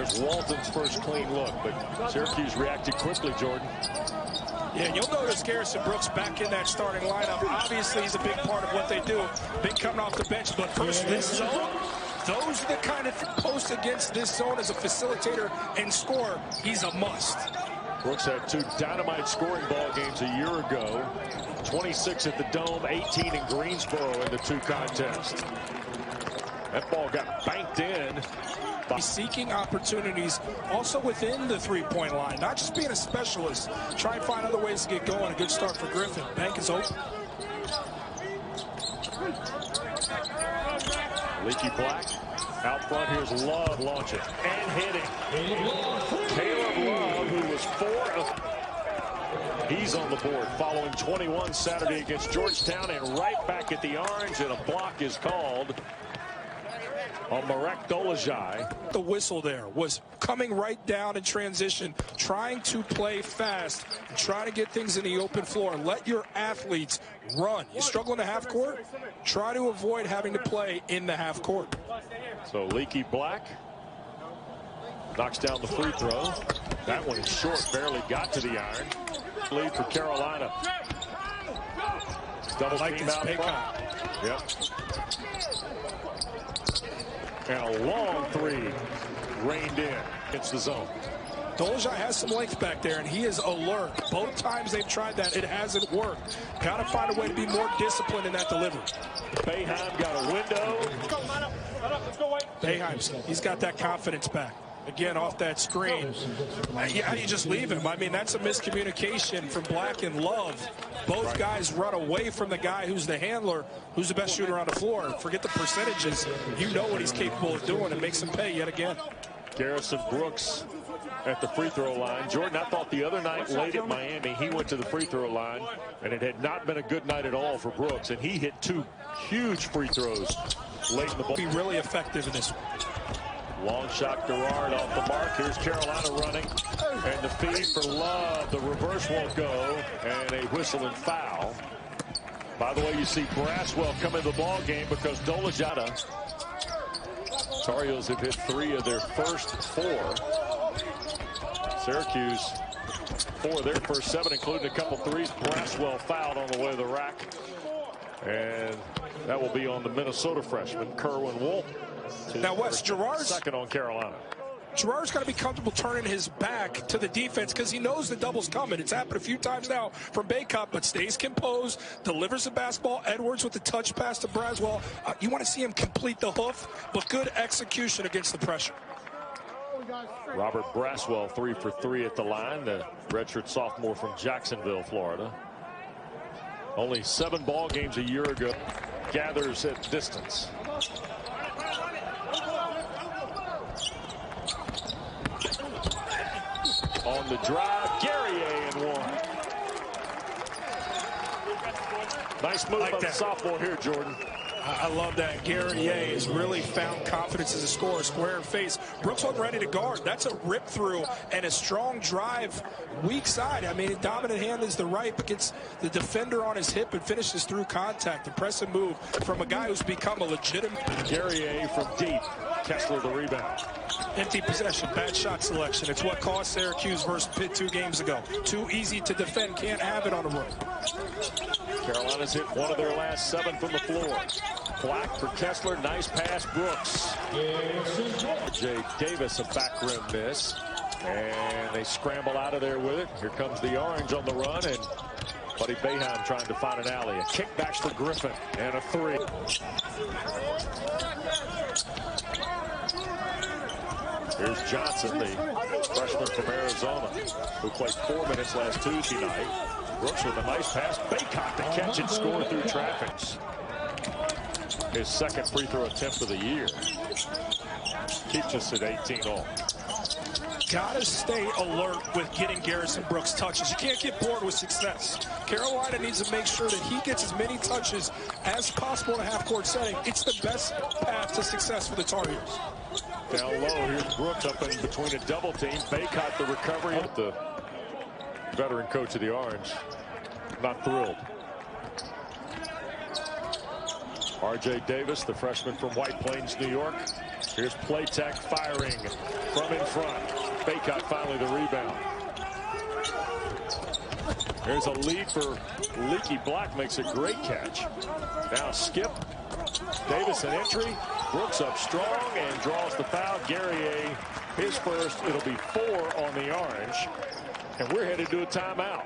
There's Walton's first clean look, but Syracuse reacted quickly, Jordan. Yeah, and you'll notice Garrison Brooks back in that starting lineup. Obviously, he's a big part of what they do. Big coming off the bench, but first this zone, those are the kind of posts against this zone as a facilitator and scorer. He's a must. Brooks had 2 dynamite scoring ball games a year ago. 26 at the Dome, 18 in Greensboro in the 2 contests. That ball got banked in. He's seeking opportunities also within the three-point line, not just being a specialist. Try and find other ways to get going. A good start for Griffin. Bank is open. Leaky Black out front. Here's Love launching and hitting. Caleb Love, who was 4 of. He's on the board following 21 Saturday against Georgetown, and right back at the Orange, and a block is called on Marek Dolezaj. The whistle there was coming right down in transition, trying to play fast, and trying to get things in the open floor. Let your athletes run. You struggle in the half court, try to avoid having to play in the half court. So Leaky Black knocks down the free throw. That one is short, barely got to the iron. Lead for Carolina. Double team out front. Yep. And a long 3 reined in against the zone. Dolezaj has some length back there, and he is alert. Both times they've tried that, it hasn't worked. Got to find a way to be more disciplined in that delivery. Boeheim got a window. Boeheim, he's got that confidence back. Again, off that screen. How do you just leave him? I mean, that's a miscommunication from Black and Love. Both guys run away from the guy who's the handler, who's the best shooter on the floor. Forget the percentages. You know what he's capable of doing, and makes him pay yet again. Garrison Brooks at the free throw line. Jordan, I thought the other night late at Miami, he went to the free throw line, and it had not been a good night at all for Brooks, and he hit 2 huge free throws late in the ball. Be really effective in this one. Long shot, Gerard off the mark. Here's Carolina running, and the feed for Love. The reverse won't go, and a whistle and foul. By the way, you see Braswell come in the ball game because Dolezaj. Tar Heels have hit 3 of their first 4. Syracuse 4 of their first 7, including a couple threes. Braswell fouled on the way to the rack, and that will be on the Minnesota freshman Kerwin Wolf. Now, Wes, Gerard's second on Carolina. Gerard's got to be comfortable turning his back to the defense because he knows the double's coming. It's happened a few times now from Baycott, but stays composed, delivers the basketball. Edwards with the touch pass to Braswell. You want to see him complete the hoof, but good execution against the pressure. Robert Braswell 3 for 3 at the line, the redshirt sophomore from Jacksonville, Florida. Only 7 ball games a year ago. Gathers at distance. On the drive, Guerrier and 1. Nice move by the sophomore here, Jordan. I love that. Guerrier has really found confidence as a scorer, square face. Brooks wasn't ready to guard. That's a rip through and a strong drive, weak side. I mean, dominant hand is the right, but gets the defender on his hip and finishes through contact. Impressive move from a guy who's become a legitimate. Guerrier from deep. Kessler the rebound. Empty possession, bad shot selection. It's what cost Syracuse versus Pitt 2 games ago. Too easy to defend, can't have it on the road. Carolina's hit 1 of their last 7 from the floor. Black for Kessler, nice pass, Brooks. Jay Davis, a back rim miss. And they scramble out of there with it. Here comes the Orange on the run, and Buddy Boeheim trying to find an alley. A kickback for Griffin, and a 3. Here's Johnson, the freshman from Arizona, who played 4 minutes last Tuesday night. Brooks with a nice pass. Baycott to catch and score through traffic. His second free throw attempt of the year. Keeps us at 18 all. Gotta stay alert with getting Garrison Brooks touches. You can't get bored with success. Carolina needs to make sure that he gets as many touches as possible in a half-court setting. It's the best path to success for the Tar Heels. Down low, here's Brooks up in between a double team. Baycott the recovery. The veteran coach of the Orange not thrilled. R.J. Davis, the freshman from White Plains, New York. Here's Playtech firing from in front. Baycott finally the rebound. There's a lead for Leaky Black, makes a great catch. Now Skip. Davis an entry. Brooks up strong and draws the foul. Guerrier, his first. It'll be 4 on the orange. And we're headed to a timeout.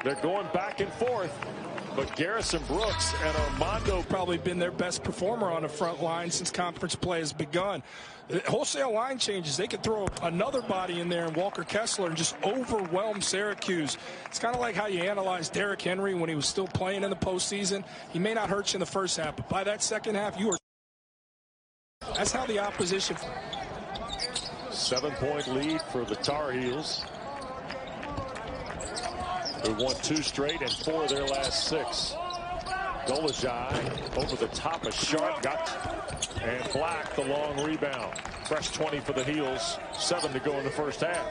They're going back and forth. But Garrison Brooks and Armando probably been their best performer on the front line since conference play has begun. Wholesale line changes. They could throw another body in there and Walker Kessler and just overwhelm Syracuse. It's kind of like how you analyze Derrick Henry when he was still playing in the postseason. He may not hurt you in the first half, but by that second half, you are. That's how the opposition. 7-point lead for the Tar Heels, who won 2 straight and 4 of their last 6. Dolezaj over the top of Sharp, and Black the long rebound. Fresh 20 for the Heels, 7 to go in the first half.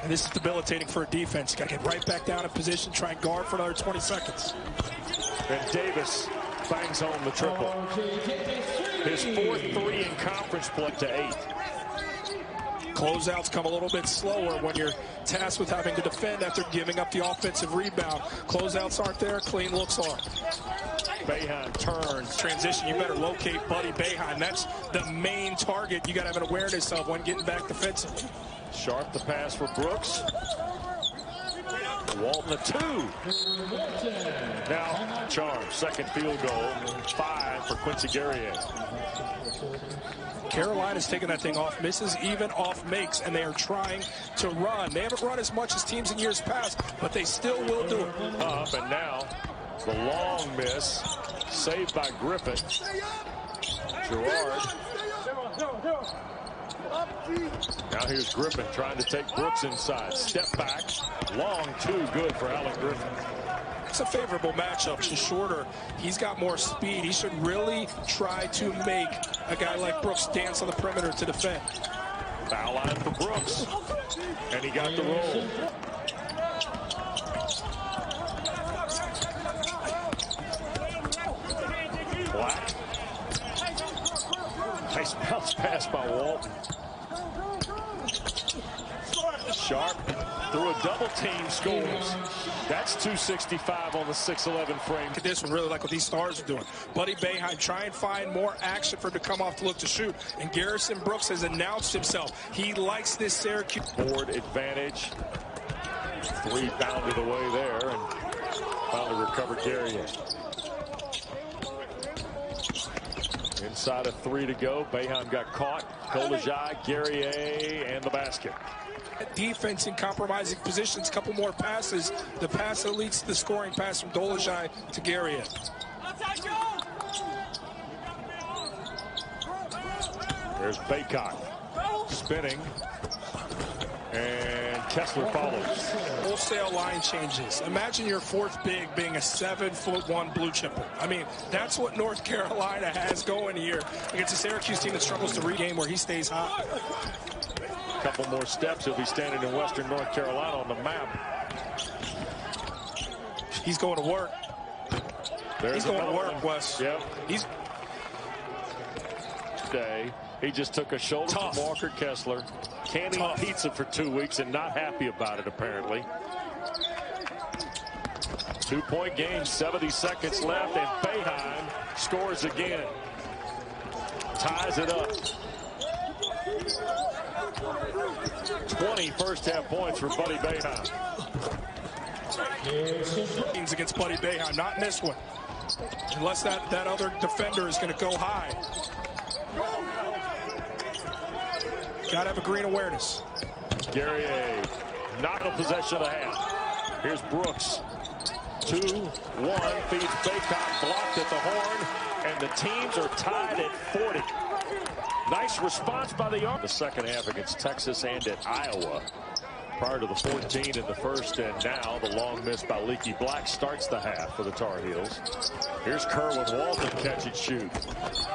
And this is debilitating for a defense. You got to get right back down in position, try and guard for another 20 seconds. And Davis bangs home the triple. His 4th 3 in conference play to 8. Closeouts come a little bit slower when you're tasked with having to defend after giving up the offensive rebound. Closeouts aren't there, clean looks are. Boeheim turns. Transition, you better locate Buddy Boeheim. That's the main target you got to have an awareness of when getting back defensively. Sharp the pass for Brooks. Walton a 2. Now Charm, second field goal, 5 for Quincy Guerrier. Carolina's taking that thing off misses, even off makes, and they are trying to run. They haven't run as much as teams in years past, but they still will do it. Up and now the long miss, saved by Griffin. Gerard. Now here's Griffin trying to take Brooks inside. Step back, long 2, good for Alan Griffin. It's a favorable matchup. He's shorter. He's got more speed. He should really try to make a guy like Brooks dance on the perimeter to defend. Foul line for Brooks. And he got the roll. Black. Nice bounce pass by Walton. Sharp through a double team, scores. That's 265 on the 6'11" frame. Look at this one, really like what these stars are doing. Buddy Boeheim try and find more action for him to come off to look to shoot. And Garrison Brooks has announced himself. He likes this Syracuse. Board advantage. 3 bounded away there and finally recovered Guerrier. Inside of 3 to go. Boeheim got caught. Dolezaj, Guerrier, and the basket. Defense in compromising positions, couple more passes. The pass that leads to the scoring pass from Dolezaj to Guerrier. There's Baycott spinning, and Kessler follows. Wholesale line changes. Imagine your 4th big being a 7'1" blue chipper. I mean, that's what North Carolina has going here against a Syracuse team that struggles to regain where he stays hot. Couple more steps, he'll be standing in Western North Carolina on the map. He's going to work. He's going to work, Wes. Yep. He just took a shoulder from Walker Kessler. Can't eat pizza for 2 weeks and not happy about it, apparently. 2-point game, 70 seconds left, and Boeheim scores again. Ties it up. 20 first-half points for Buddy Boeheim. Against Buddy Boeheim, not in this one. Unless that other defender is going to go high. Got to have a green awareness. Guerrier, not in possession of the half. Here's Brooks. 2-1, feeds Baycott, blocked at the horn, and the teams are tied at 40. Nice response by the arm. The second half against Texas and at Iowa. Prior to the 14 in the first, and now the long miss by Leaky Black starts the half for the Tar Heels. Here's Kerwin Walton, catch and shoot.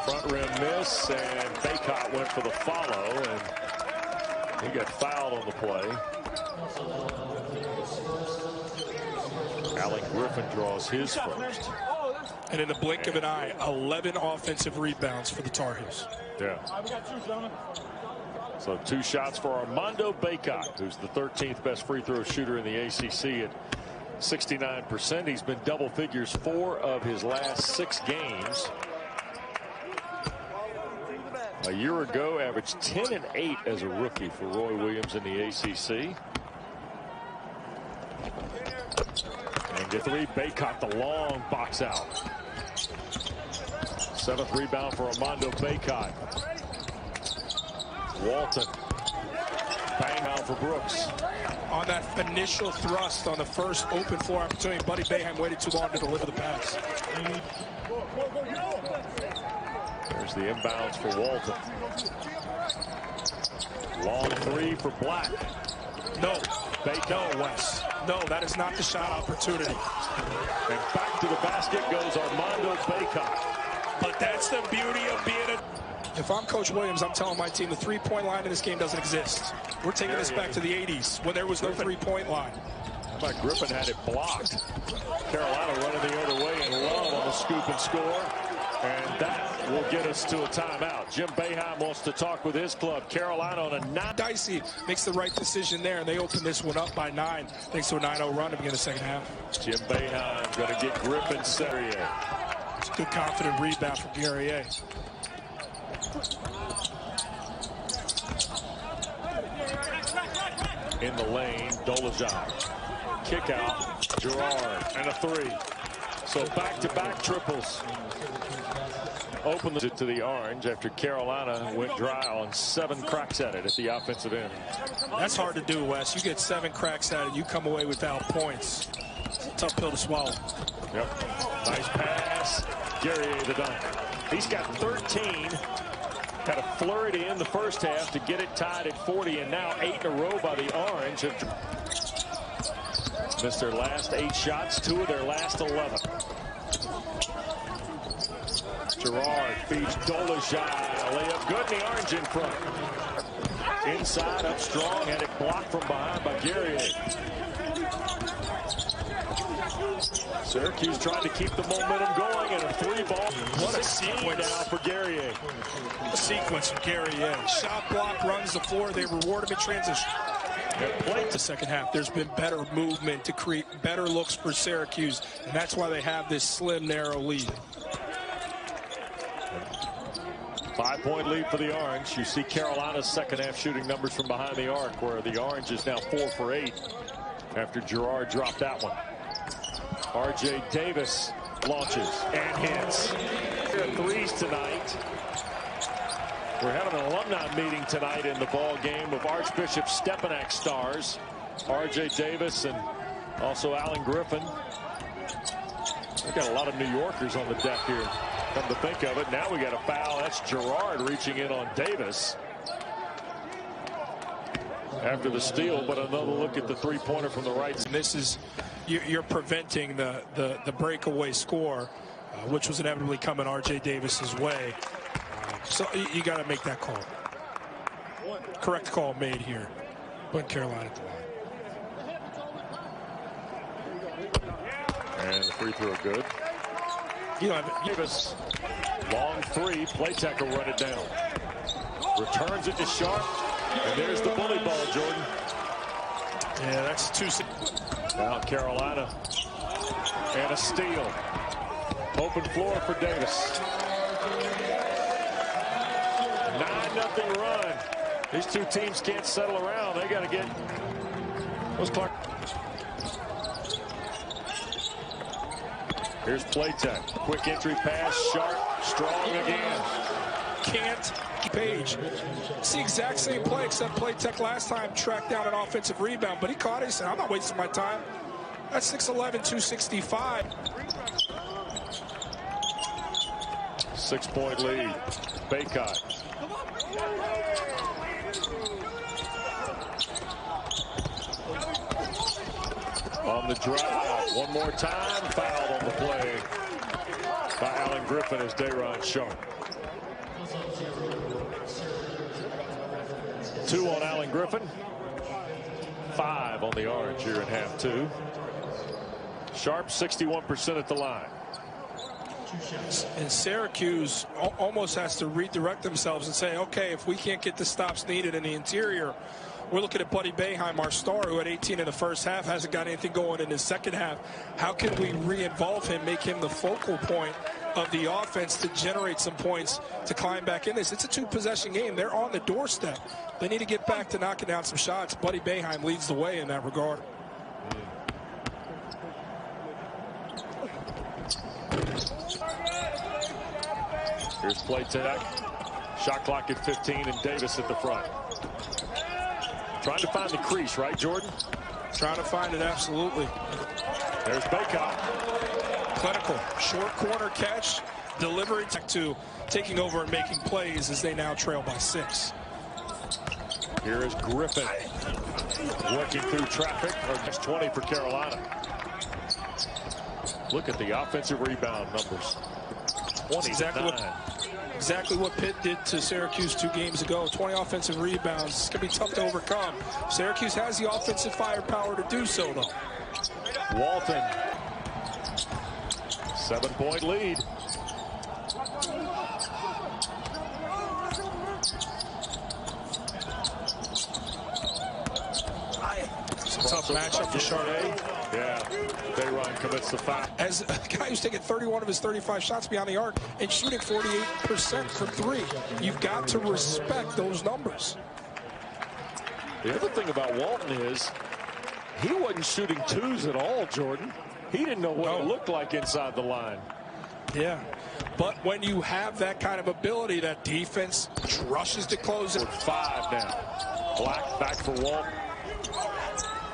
Front rim miss, and Baycott went for the follow, and he got fouled on the play. Alan Griffin draws his first. And in the blink of an eye, 11 offensive rebounds for the Tar Heels. Yeah. So 2 shots for Armando Bacot, who's the 13th best free throw shooter in the ACC at 69%. He's been double figures 4 of his last 6 games. A year ago, averaged 10 and 8 as a rookie for Roy Williams in the ACC. And get 3. Bacot, the long box out. 7th rebound for Armando Bacot. Walton. Bang out for Brooks. On that initial thrust on the first open floor opportunity, Buddy Boeheim waited too long to deliver the pass. There's the inbounds for Walton. Long 3 for Black. No. No, Wes. No, that is not the shot opportunity. And back to the basket goes Armando Bacot. But that's the beauty of being a... If I'm Coach Williams, I'm telling my team the three-point line in this game doesn't exist. We're taking this back to the 80s when there was no three-point line. How about Griffin had it blocked? Carolina running the other way and Love on the scoop and score. And that will get us to a timeout. Jim Boeheim wants to talk with his club. Carolina on a 9. Dicey makes the right decision there, and they open this one up by 9 thanks to a 9-0 run to begin the second half. Jim Boeheim going to get Griffin Guerrier. It's a good confident rebound for Guerrier. In the lane, Dolezaj. Kick out, Gerard, and a 3. So back-to-back triples. Open it to the orange after Carolina went dry on 7 cracks at it at the offensive end. That's hard to do, Wes. You get 7 cracks at it, you come away without points. It's a tough pill to swallow. Yep. Nice pass. Guerrier the dunk. He's got 13. Had a flurry to end the first half to get it tied at 40, and now 8 in a row by the orange. Missed their last 8 shots, 2 of their last 11. Gerard feeds Dolezaj. Layup good, and the orange in front. Inside, up strong, had it blocked from behind by Guerrier. Syracuse trying to keep the momentum going, and a 3-ball. What a sequence now for Guerrier. A sequence from Guerrier. Shot block, runs the floor. They reward him in transition. Played the second half. There's been better movement to create better looks for Syracuse, and that's why they have this slim, narrow lead. 5-point lead for the Orange. You see Carolina's second half shooting numbers from behind the arc, where the Orange is now 4 for 8 after Gerard dropped that one. R.J. Davis launches and hits. Threes tonight. We're having an alumni meeting tonight in the ball game with Archbishop Stepanak stars. R.J. Davis and also Alan Griffin. We've got a lot of New Yorkers on the deck here. Come to think of it, now we got a foul. That's Gerard reaching in on Davis after the steal, but another look at the three-pointer from the right. And this is, you're preventing the breakaway score, which was inevitably coming R.J. Davis's way. So you got to make that call. Correct call made here. Put Carolina at the line. And the free throw good. You know, Davis, long 3. Playtech will run it down. Returns it to Sharp. And there's the bully ball, Jordan. Yeah, that's 2. Now Carolina. And a steal. Open floor for Davis. 9-0 run. These two teams can't settle around. They got to get. What's Clark? Here's Playtech. Quick entry pass. Sharp. Strong again. Can't. Page. It's the exact same play, except Playtech last time tracked down an offensive rebound, but he caught it. He said, I'm not wasting my time. That's 6'11", 265. 6-point lead. Bacot. On the drive. One more time. Fouled on the play by Alan Griffin as Dayron Sharp. 2 on Alan Griffin. 5 on the Orange here in half 2. Sharp 61% at the line. And Syracuse almost has to redirect themselves and say, okay, if we can't get the stops needed in the interior, we're looking at Buddy Boeheim, our star, who had 18 in the first half, hasn't got anything going in the second half. How can we re-involve him, make him the focal point of the offense to generate some points to climb back in this? It's a two-possession game. They're on the doorstep. They need to get back to knocking down some shots. Buddy Boeheim leads the way in that regard. Here's play tech. Shot clock at 15 and Davis at the front. Trying to find the crease, right, Jordan? Trying to find it, absolutely. There's Baycott. Clinical. Short corner catch. Delivery to taking over and making plays as they now trail by 6. Here is Griffin working through traffic. That's 20 for Carolina. Look at the offensive rebound numbers. 29. Exactly what Pitt did to Syracuse 2 games ago. 20 offensive rebounds. It's going to be tough to overcome. Syracuse has the offensive firepower to do so, though. Walton. 7-point lead. It's a tough matchup for Chardet. Yeah, Bayron commits the foul. As a guy who's taken 31 of his 35 shots beyond the arc and shooting 48% from 3, you've got to respect those numbers. The other thing about Walton is he wasn't shooting 2s at all, Jordan. He didn't know what it looked like inside the line. Yeah, but when you have that kind of ability, that defense rushes to close it. 5 now. Black back for Walton.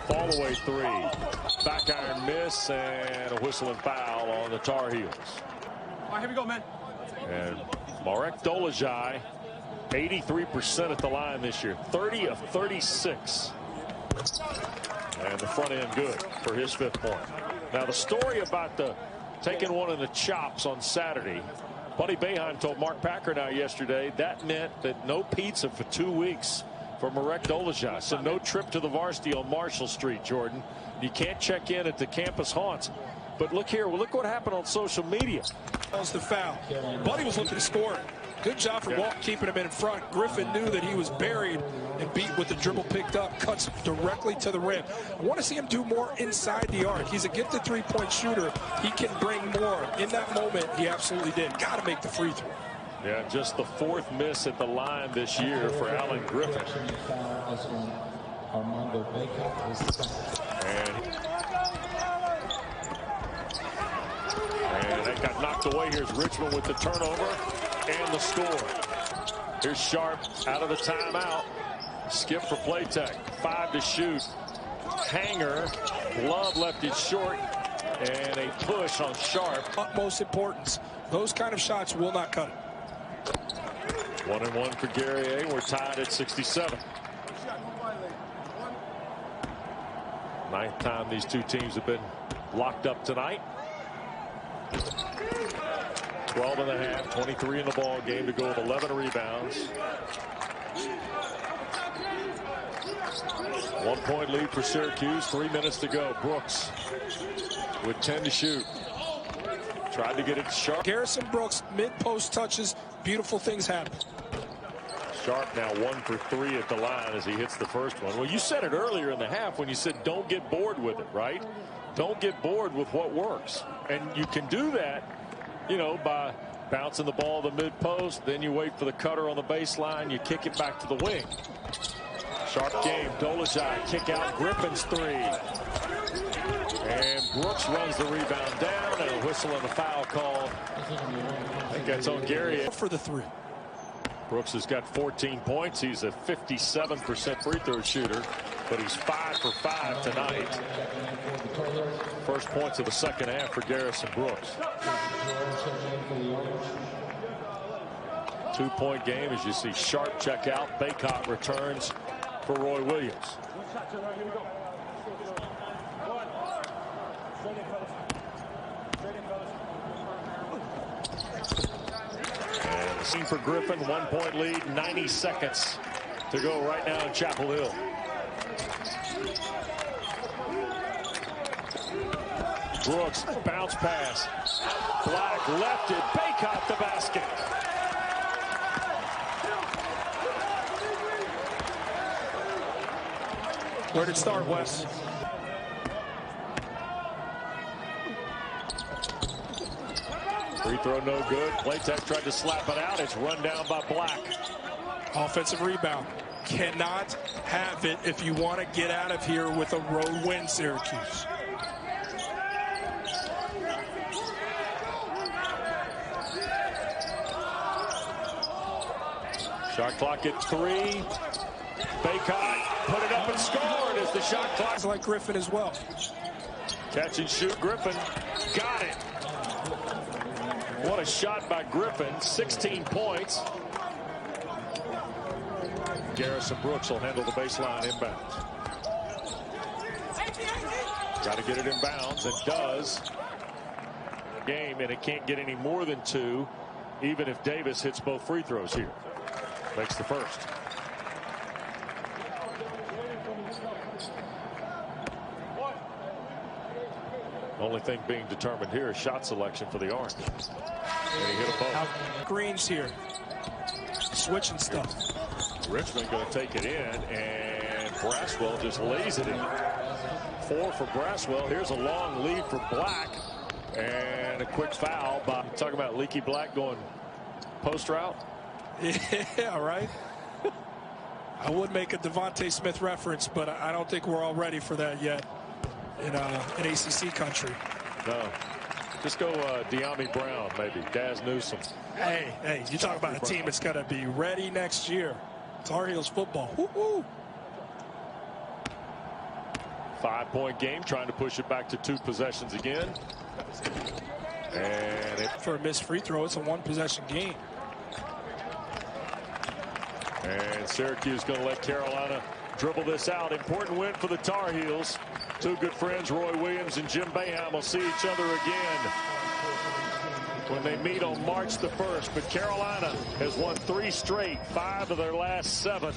Fall away 3. Back iron miss and a whistle and foul on the Tar Heels. All right, here we go, man. And Marek Dolezaj, 83% at the line this year. 30 of 36. And the front end good for his 5th point. Now the story about the taking one of the chops on Saturday. Buddy Boeheim told Mark Packernow yesterday that meant that no pizza for 2 weeks for Marek Dolezaj. So no trip to the varsity on Marshall Street, Jordan. You can't check in at the campus haunts. But look here, look what happened on social media. That was the foul. Buddy was looking to score. Good job for Walton keeping him in front. Griffin knew that he was buried and beat with the dribble picked up. Cuts directly to the rim. I want to see him do more inside the arc. He's a gifted 3-point shooter. He can bring more. In that moment, he absolutely did. Got to make the free throw. Yeah, just the 4th miss at the line this year for Alan Griffin. And that got knocked away. Here's Richmond with the turnover and the score. Here's Sharp out of the timeout. Skip for play tech. 5 to shoot. Hanger. Love left it short. And a push on Sharp. Utmost importance. Those kind of shots will not cut it. 1-1 for Guerrier. We're tied at 67. 9th time these two teams have been locked up tonight. 12 and a half, 23 in the ball game to go with 11 rebounds. 1-point lead for Syracuse. 3 minutes to go. Brooks with 10 to shoot. Tried to get it Sharp. Garrison Brooks, mid-post touches. Beautiful things happen. Sharp now 1 for 3 at the line as he hits the first one. Well, you said it earlier in the half when you said don't get bored with it, right? Don't get bored with what works. And you can do that, you know, by bouncing the ball to the mid-post. Then you wait for the cutter on the baseline. You kick it back to the wing. Sharp game. Dolezaj kick out. Griffin's 3. And Brooks runs the rebound down, and a whistle and a foul call. I think that's on Gary. For the 3. Brooks has got 14 points. He's a 57% free throw shooter, but he's 5 for 5 tonight. First points of the second half for Garrison Brooks. 2-point game as you see Sharp check out. Baycott returns for Roy Williams. And the scene for Griffin, 1-point lead, 90 seconds to go right now in Chapel Hill. Brooks, bounce pass. Black Lefted, Baycott the basket. Where'd it start, Wes? Free throw no good. Playtech tried to slap it out. It's run down by Black. Offensive rebound. Cannot have it if you want to get out of here with a road win, Syracuse. Shot clock at 3. Baycott put it up and scored as the shot clock. It's like Griffin as well. Catch and shoot. Griffin got it. What a shot by Griffin. 16 points. Garrison Brooks will handle the baseline inbounds. Got to get it inbounds and does. Game, and it can't get any more than 2, even if Davis hits both free throws here. Makes the first. Only thing being determined here is shot selection for the Orange. And he hit a both. Green's here. Switching stuff. Richmond going to take it in, and Braswell just lays it in. 4 for Braswell. Here's a long lead for Black. And a quick foul by, talking about Leaky Black going post route. Yeah, right. I would make a Devontae Smith reference, but I don't think we're all ready for that yet in ACC country. No. Just go De'Ami Brown, maybe. Daz Newsome. Hey, you talk about a team that's going to be ready next year. Tar Heels football. Woo-hoo. 5-point game, trying to push it back to 2 possessions again. And for a missed free throw, it's a 1-possession game. And Syracuse going to let Carolina dribble this out. Important win for the Tar Heels. 2 good friends, Roy Williams and Jim Boeheim, will see each other again when they meet on March the 1st. But Carolina has won 3 straight, 5 of their last 7.